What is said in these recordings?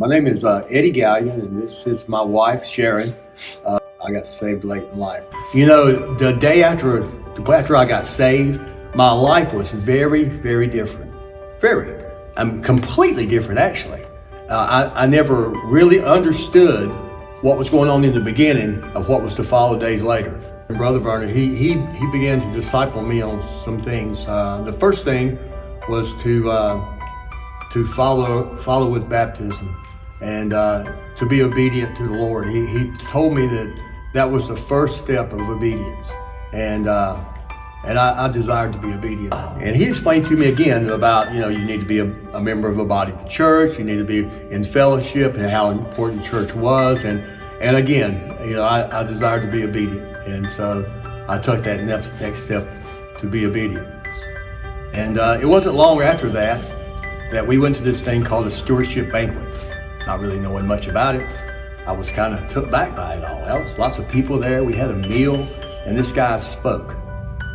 My name is Eddie Gallion, and this is my wife, Sharon. I got saved late in life. You know, the day after I got saved, my life was very, very different. Completely different, actually. I never really understood what was going on in the beginning of what was to follow days later. And Brother Vernon, he began to disciple me on some things. The first thing was to follow with baptism and to be obedient to the Lord. He told me that was the first step of obedience, and I desired to be obedient. And he explained to me again about, you need to be a member of a body of the church, you need to be in fellowship, and how important church was. And again, I desired to be obedient, and so I took that next step to be obedient. And it wasn't long after that we went to this thing called a Stewardship banquet. Not really knowing much about it, I was kind of took back by it all. There was lots of people there. We had a meal, and this guy spoke.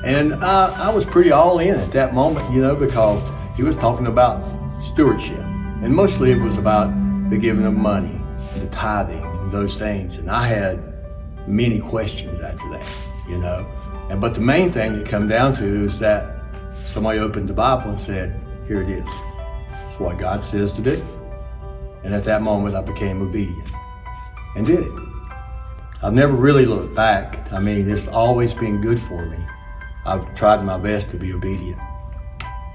And I was pretty all in at that moment, because he was talking about stewardship. And mostly it was about the giving of money, the tithing, and those things. And I had many questions after that, But the main thing it come down to is that somebody opened the Bible and said, here it is. It's what God says to do. And at that moment, I became obedient and did it. I've never really looked back. It's always been good for me. I've tried my best to be obedient.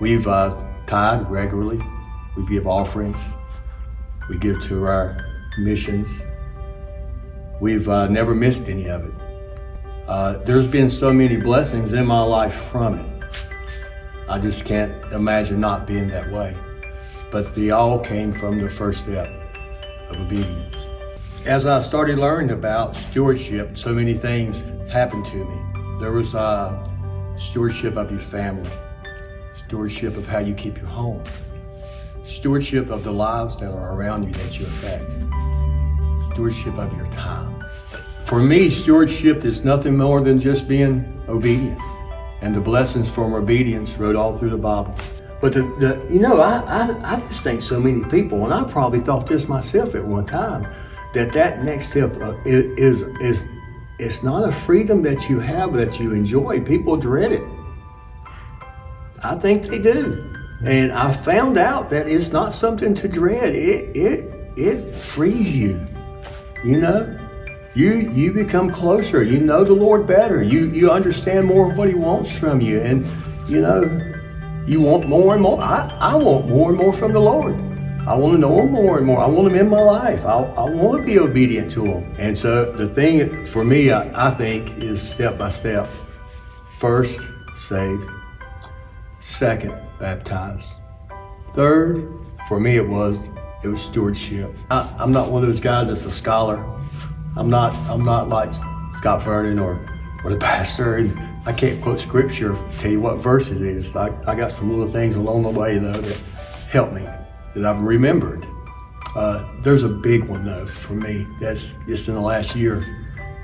We've tithed regularly. We give offerings. We give to our missions. We've never missed any of it. There's been so many blessings in my life from it. I just can't imagine not being that way. But they all came from the first step of obedience. As I started learning about stewardship, so many things happened to me. There was stewardship of your family, stewardship of how you keep your home, stewardship of the lives that are around you that you affect, stewardship of your time. For me, stewardship is nothing more than just being obedient, and the blessings from obedience wrote all through the Bible. But I just think so many people, and I probably thought this myself at one time, that next step it's not a freedom that you have, that you enjoy. People dread it. I think they do. And I found out that it's not something to dread. It frees you. You become closer. You know the Lord better. You understand more of what He wants from you. And you want more and more. I want more and more from the Lord. I want to know Him more and more. I want Him in my life. I want to be obedient to Him. And so the thing for me, I think, is step by step. First, saved. Second, baptized. Third, for me, it was stewardship. I'm not one of those guys that's a scholar. I'm not like Scott Vernon or the pastor. And I can't quote scripture, tell you what verse it is. I got some little things along the way, though, that help me, that I've remembered. There's a big one, though, for me, that's just in the last year,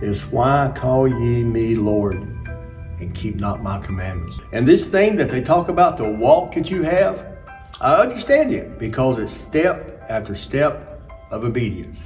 is why call ye me Lord and keep not my commandments. And this thing that they talk about, the walk that you have, I understand it because it's step after step of obedience.